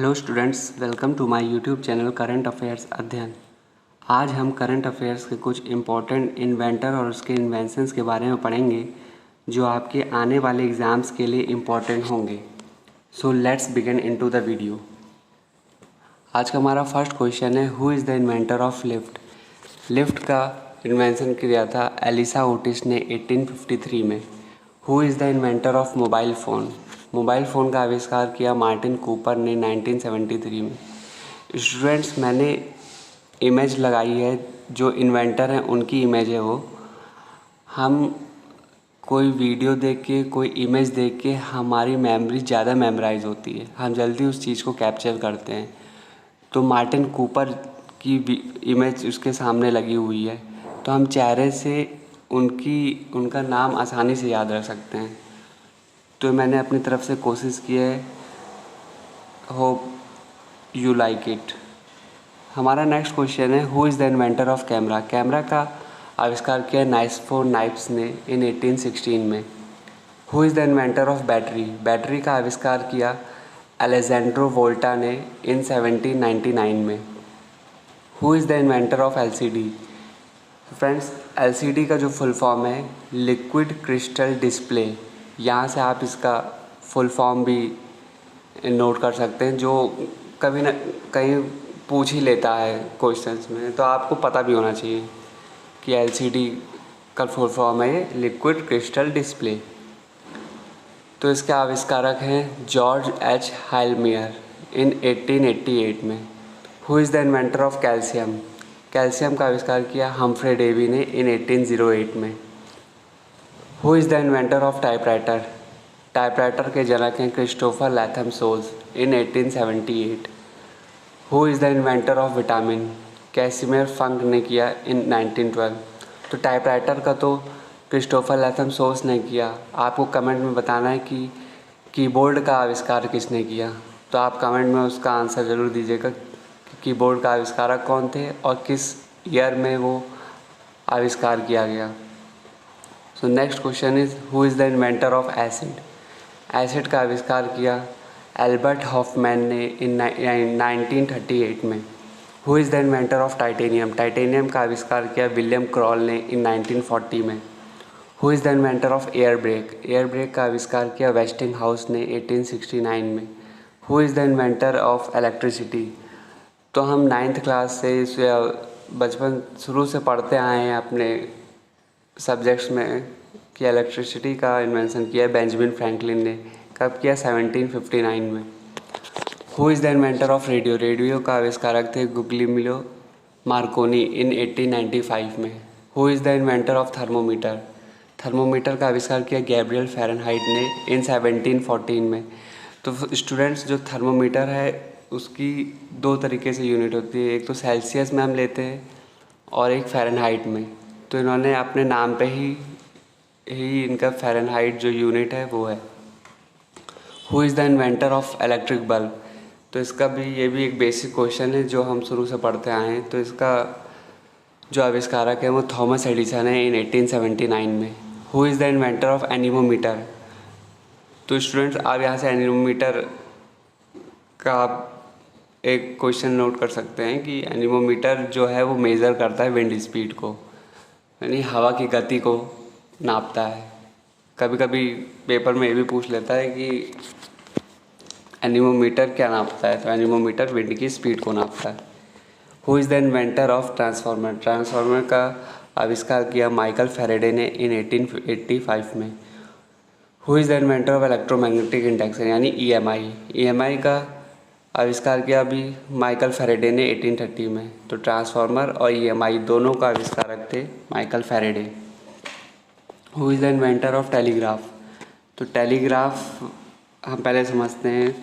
Hello students, welcome to my YouTube channel current affairs Adhyayan. आज हम current affairs के कुछ इम्पोर्टेंट इन्वेंटर और उसके इन्वेंशंस के बारे में पढ़ेंगे जो आपके आने वाले एग्ज़ाम्स के लिए इम्पोर्टेंट होंगे। So let's begin into the video. आज का हमारा फर्स्ट क्वेश्चन है, who is the inventor of lift. Lift का इन्वेंशन किया था एलिसा ओटिस ने 1853 में। Who is the inventor of mobile phone. Mobile phone का आविष्कार किया मार्टिन कूपर ने 1973 में। स्टूडेंट्स, मैंने इमेज लगाई है, जो इन्वेंटर हैं उनकी इमेज है वो। हम कोई वीडियो देख के, कोई इमेज देख के हमारी मेमोरी ज़्यादा मेमोराइज़ होती है, हम जल्दी उस चीज़ को कैप्चर करते हैं। तो मार्टिन कूपर की इमेज उसके सामने लगी हुई है, तो हम चेहरे से उनका नाम आसानी से याद रख सकते हैं। तो मैंने अपनी तरफ से कोशिश की है। Hope you like it. हमारा नेक्स्ट क्वेश्चन है, who is the inventor of camera. Camera का आविष्कार किया नाइस्फोर नाइप्स ने इन 1816 में। Who is the inventor of battery. Battery का आविष्कार किया अलेजेंड्रो वोल्टा ने इन 1799 में। Who is the inventor of LCD. Friends, LCD का जो फुल फॉर्म है लिक्विड क्रिस्टल डिस्प्ले। यहाँ से आप इसका फुल फॉर्म भी नोट कर सकते हैं, जो कभी ना कहीं पूछ ही लेता है क्वेश्चंस में, तो आपको पता भी होना चाहिए कि एलसीडी का फुल फॉर्म है ये लिक्विड क्रिस्टल डिस्प्ले। तो इसके आविष्कारक हैं जॉर्ज एच हाइलमियर इन 1888 में। Who is the inventor of calcium. Calcium का आविष्कार किया हम्फ्रे डेवी ने इन 1808 में। Who is the inventor of typewriter. Typewriter के जनक हैं Christopher Latham Sholes in 1878। Who is the inventor of vitamin. Casimir Funk ने किया इन 1912। तो टाइपराइटर का तो क्रिस्टोफर लैथम सोल्स ने किया। आपको कमेंट में बताना है कि कीबोर्ड का आविष्कार किसने किया। तो आप कमेंट में उसका आंसर ज़रूर दीजिएगा कि कीबोर्ड का आविष्कारक कौन थे और किस ईयर में वो आविष्कार किया गया। So next question is, who is the inventor of acid. Acid का आविष्कार किया एल्बर्ट हॉफमैन ने इन 1938 में। Who is the inventor of titanium. Titanium का आविष्कार किया विलियम क्रॉल ने इन 1940 में। Who is the inventor of air brake. Air brake का आविष्कार किया वेस्टिंग हाउस ने 1869 में। Who is the inventor of electricity. तो हम 9th क्लास से इसे बचपन शुरू से पढ़ते आए हैं अपने सब्जेक्ट्स में कि इलेक्ट्रिसिटी का इन्वेंशन किया बेंजामिन फ्रैंकलिन ने। कब किया? 1759 में। Who is the inventor of radio. Radio का आविष्कारक थे गुग्लिमिलो मार्कोनी इन 1895 में। Who is the inventor of thermometer. Thermometer का आविष्कार किया गैब्रियल फ़ारेनहाइट ने इन 1714 में। तो स्टूडेंट्स, जो थर्मोमीटर है उसकी दो तरीके से यूनिट होती है, एक तो सेल्सियस में हम लेते हैं और एक फ़ारेनहाइट में। तो इन्होंने अपने नाम पे ही इनका फ़ारेनहाइट जो यूनिट है वो है। Who is the inventor of electric bulb. तो इसका भी ये भी एक बेसिक क्वेश्चन है जो हम शुरू से पढ़ते आए हैं। तो इसका जो आविष्कारक है वो थॉमस एडिसन है इन 1879 में। Who is the inventor of anemometer. तो स्टूडेंट्स, आप यहाँ से एनीमोमीटर का आप एक क्वेश्चन नोट कर सकते हैं कि एनीमोमीटर जो है वो मेज़र करता है विंड स्पीड को, यानी हवा की गति को नापता है। कभी कभी पेपर में ये भी पूछ लेता है कि एनीमोमीटर क्या नापता है, तो एनीमोमीटर विंड की स्पीड को नापता है। Who is the inventor of transformer. Transformer का आविष्कार किया माइकल फैराडे ने इन 1885 में। Who is the inventor of electromagnetic induction यानी ईएमआई। ईएमआई का आविष्कार किया अभी माइकल फैराडे ने 1830 में। तो ट्रांसफार्मर और ईएमआई दोनों का आविष्कारक थे Michael Faraday. Who is the inventor of telegraph. तो टेलीग्राफ हम पहले समझते हैं।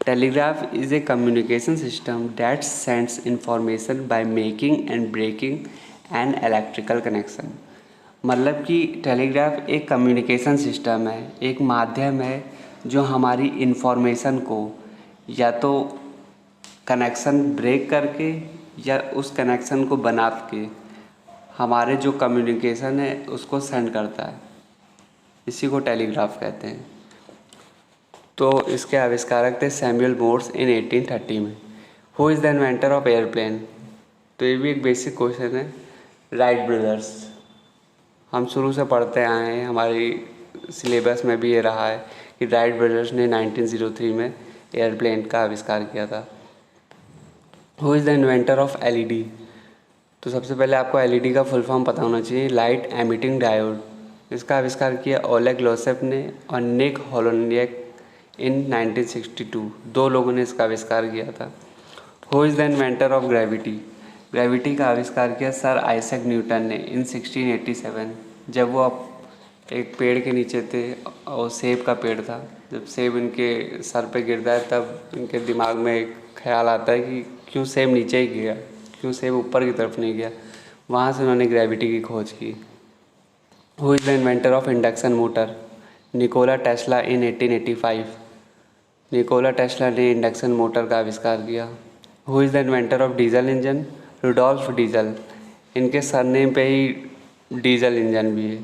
Telegraph is a communication system that sends information by making and breaking an electrical connection. मतलब कि टेलीग्राफ एक कम्युनिकेशन सिस्टम है, एक माध्यम है जो हमारी इन्फॉर्मेशन को या तो कनेक्शन ब्रेक करके या उस कनेक्शन को बना के हमारे जो कम्युनिकेशन है उसको सेंड करता है। इसी को टेलीग्राफ कहते हैं। तो इसके आविष्कारक थे सैमुअल मोर्स इन 1830 में। Who is the inventor of airplane? तो ये भी एक बेसिक क्वेश्चन है। Wright brothers. हम शुरू से पढ़ते आए हैं, हमारी सिलेबस में भी ये रहा है कि राइट ब्रदर्स ने 1903 में एयरप्लेन का आविष्कार किया था। Who is the inventor of LED? तो सबसे पहले आपको एलईडी का फुल फॉर्म पता होना चाहिए, लाइट एमिटिंग डायोड। इसका आविष्कार किया ओलेग लोसेफ ने और निक होलोनियक इन 1962। दो लोगों ने इसका आविष्कार किया था। Who is the inventor of gravity? Gravity का आविष्कार किया सर आइजैक न्यूटन ने इन 1687, जब वो एक पेड़ के नीचे थे और सेब का पेड़ था। जब सेब इनके सर पे गिरता है तब इनके दिमाग में एक ख्याल आता है कि क्यों सेब नीचे ही गया, क्यों सेब ऊपर की तरफ नहीं गया। वहाँ से उन्होंने ग्रेविटी की खोज की। Who is the inventor of induction motor? Nikola Tesla in 1885। Nikola Tesla ने इंडक्शन मोटर का आविष्कार किया। Who is the inventor of diesel engine? Rudolf Diesel. इनके सरनेम पे ही डीजल इंजन भी है,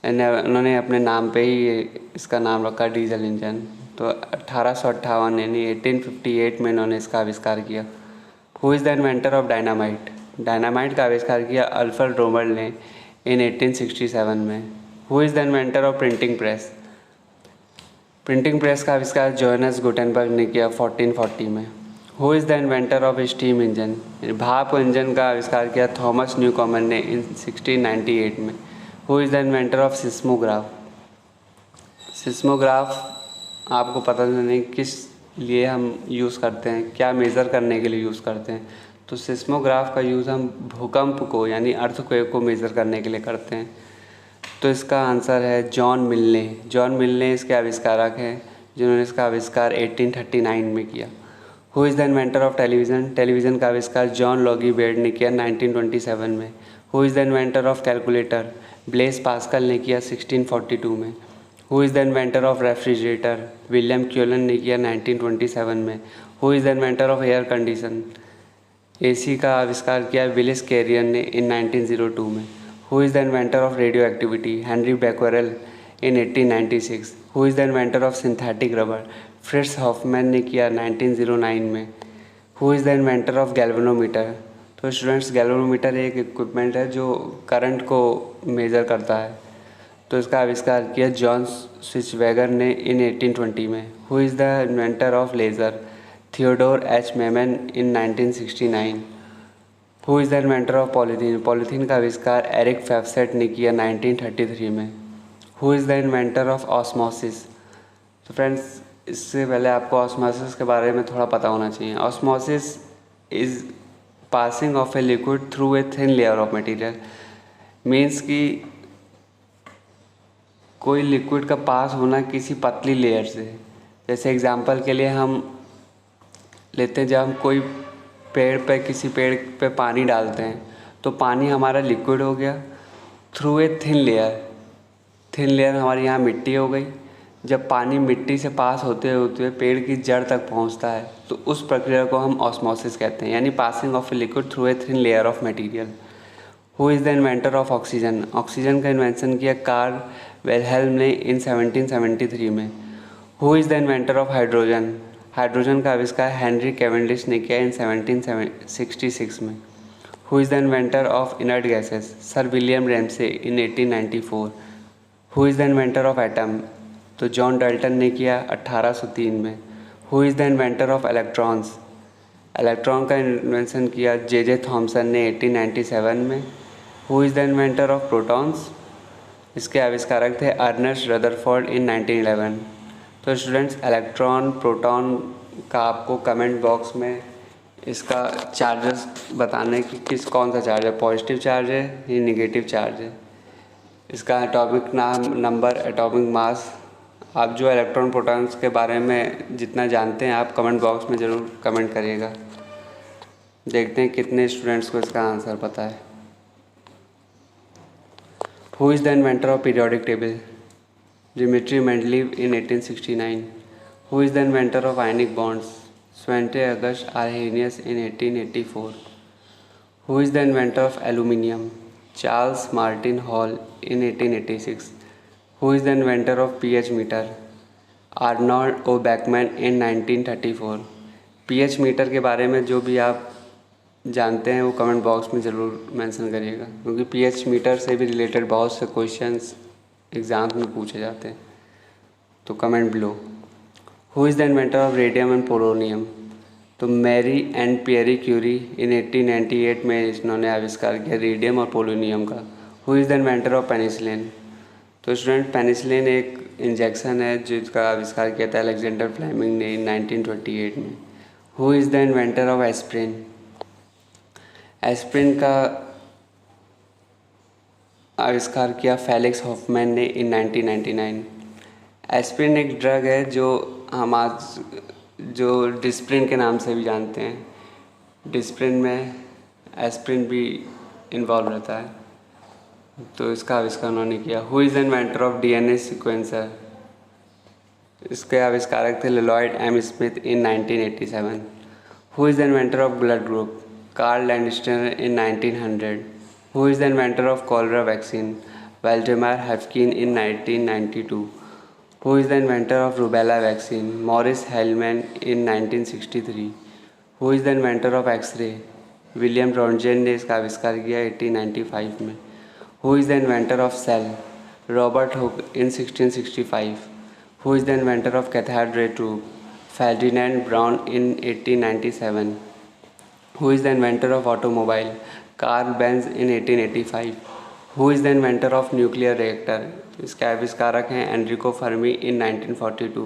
उन्होंने अपने नाम पे ही इसका नाम रखा डीजल इंजन। तो 1858 यानी 1858 में इन्होंने इसका आविष्कार किया। Who is the inventor of dynamite? Dynamite का आविष्कार किया अल्फ्रेड रोमर ने इन 1867 में। Who is the inventor of printing press? Printing press का आविष्कार जोहानस गुटेनबर्ग ने किया 1440 में। Who is the inventor of steam engine? भाप इंजन का आविष्कार किया थॉमस न्यूकॉमन ने इन 1698 में। Who is the inventor of seismograph? Seismograph आपको पता नहीं किस लिए हम यूज़ करते हैं, क्या मेज़र करने के लिए यूज़ करते हैं। तो सिस्मोग्राफ का यूज़ हम भूकंप को यानी अर्थक्वेक को मेज़र करने के लिए करते हैं। तो इसका आंसर है जॉन मिल्ने। जॉन मिल्ने इसके आविष्कारक हैं, जिन्होंने इसका आविष्कार 1839 में किया। Who is the inventor of television? Television का आविष्कार जॉन लॉगी बेड ने किया 1927 में। Who is the inventor of calculator? Blaise Pascal ने किया 1642 में। Who is the inventor of refrigerator? William Cullen ने किया 1927 में। Who is the inventor of air condition? AC का आविष्कार किया विलिस कैरियर ने इन 1902 में। Who is the inventor of radioactivity? Henri Becquerel in 1896। Who is the inventor of synthetic rubber? Fritz Hoffmann ने किया 1909 में। Who is the inventor of galvanometer? तो students, galvanometer एक इक्विपमेंट है जो current को मेज़र करता है। तो इसका आविष्कार किया जॉन स्विचवैगर ने इन 1820 में। Who is the inventor of laser? Theodore H Memon in 1969। Who is the inventor of polythene? Polythene का आविष्कार एरिक फेफसेट ने किया 1933 में। Who is the inventor of osmosis? तो फ्रेंड्स, इससे पहले आपको ऑस्मोसिस के बारे में थोड़ा पता होना चाहिए। Osmosis is passing of a liquid through a thin layer of material. Means कि कोई लिक्विड का पास होना किसी पतली लेयर से। जैसे एग्जांपल के लिए हम लेते हैं, जब हम कोई पेड़ पे किसी पेड़ पे पानी डालते हैं तो पानी हमारा लिक्विड हो गया through a thin layer. Thin layer हमारी यहाँ मिट्टी हो गई। जब पानी मिट्टी से पास होते होते पेड़ की जड़ तक पहुँचता है तो उस प्रक्रिया को हम ऑस्मोसिस कहते हैं, यानी passing of a liquid through a thin layer of material. Who is the inventor of oxygen? Oxygen का इन्वेंशन किया कार्ल वेलहेल्म ने इन 1773 में। Who is the inventor of hydrogen? Hydrogen का आविष्कार हेनरी कैवेंडिश ने किया इन 1766 में। Who is the inventor of inert gases? Sir William Ramsay in 1894। Who is the inventor of atom? तो जॉन डाल्टन ने किया 1803 में। Who is the inventor of electrons? Electron का इन्वेंशन किया जे थॉमसन ने 1897 में। Who is the inventor of protons? इसके आविष्कारक थे अर्नेस्ट रदरफोर्ड इन 1911। तो स्टूडेंट्स, इलेक्ट्रॉन प्रोटॉन का आपको कमेंट बॉक्स में इसका चार्जेस बताने कि कौन सा चार्ज है, पॉजिटिव चार्ज है या निगेटिव चार्ज है। इसका एटॉमिक नंबर, एटॉमिक मास, आप जो इलेक्ट्रॉन प्रोटॉन्स के बारे में जितना जानते हैं आप कमेंट बॉक्स में ज़रूर कमेंट करिएगा। देखते हैं कितने स्टूडेंट्स को इसका आंसर पता है। Who is the inventor of periodic table? Dmitri Mendeleev in 1869। Who is the inventor of ionic bonds? Svante August Arrhenius in 1884। Who is the inventor of aluminium? Charles Martin Hall in 1886। Who is the inventor of pH meter? Arnold O Beckman in 1934। PH meter के बारे में जो भी आप जानते हैं वो comment box में ज़रूर मेंशन करिएगा, क्योंकि पीएच मीटर से भी रिलेटेड बहुत से क्वेश्चंस एग्ज़ाम में पूछे जाते हैं। तो comment below. Who is the inventor of radium and polonium? तो मैरी एंड पियरी क्यूरी इन 1898 में इन्होंने आविष्कार किया रेडियम और पोलोनियम का। Who is the inventor of penicillin? तो स्टूडेंट पेनिसिलिन एक इंजेक्शन है जिसका आविष्कार किया था अलेक्जेंडर फ्लेमिंग ने 1928 में। Who is the inventor of aspirin? Aspirin का आविष्कार किया फेलिक्स हॉफमैन ने इन 1999। एस्प्रिन एक ड्रग है जो हम आज जो डिस्प्रिन के नाम से भी जानते हैं। डिस्प्रिन में एस्प्रिन भी इन्वॉल्व रहता है, तो इसका आविष्कार उन्होंने किया। Who is the inventor of DNA sequencer? इसके आविष्कारक थे Lloyd M Smith in 1987। Who is the inventor of blood group? Karl Landsteiner in 1900। Who is the inventor of cholera vaccine? Waldemar Haffkine in 1992। Who is the inventor of rubella vaccine? Morris Heilmann in 1963. Who is the inventor of X-ray? William Roentgen ने इसका आविष्कार किया 1895 में। Who is the inventor of cell? Robert Hooke in 1665. Who is the inventor of cathode ray tube? Ferdinand Braun in 1897. Who is the inventor of automobile? Carl Benz in 1885. Who is the inventor of nuclear reactor? इसके आविष्कारक हैं Enrico Fermi in 1942।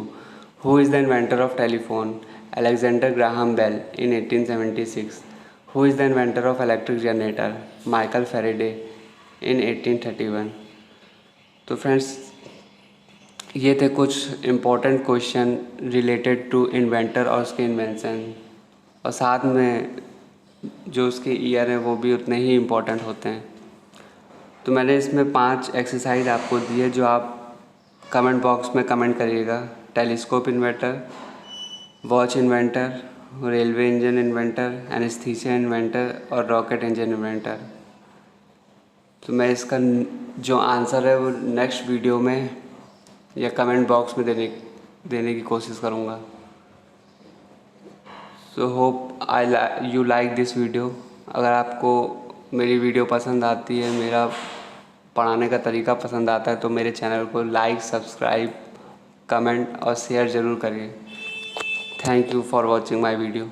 Who is the inventor of telephone? Alexander Graham Bell in 1876। Who is the inventor of electric generator? Michael Faraday in 1831। तो friends ये थे कुछ important question related to inventor और उसके invention, और साथ में जो उसके ईयर हैं वो भी उतने ही इम्पोर्टेंट होते हैं। तो मैंने इसमें 5 एक्सरसाइज आपको दी है जो आप कमेंट बॉक्स में कमेंट करिएगा। Telescope inventor, watch inventor, railway engine inventor, anaesthesia inventor और रॉकेट इंजन इन्वेंटर। तो मैं इसका जो आंसर है वो नेक्स्ट वीडियो में या कमेंट बॉक्स में देने की कोशिश करूँगा। So hope you like this video. अगर आपको मेरी वीडियो पसंद आती है, मेरा पढ़ाने का तरीका पसंद आता है, तो मेरे चैनल को लाइक, सब्सक्राइब, कमेंट और शेयर ज़रूर करिए। Thank you for watching my video.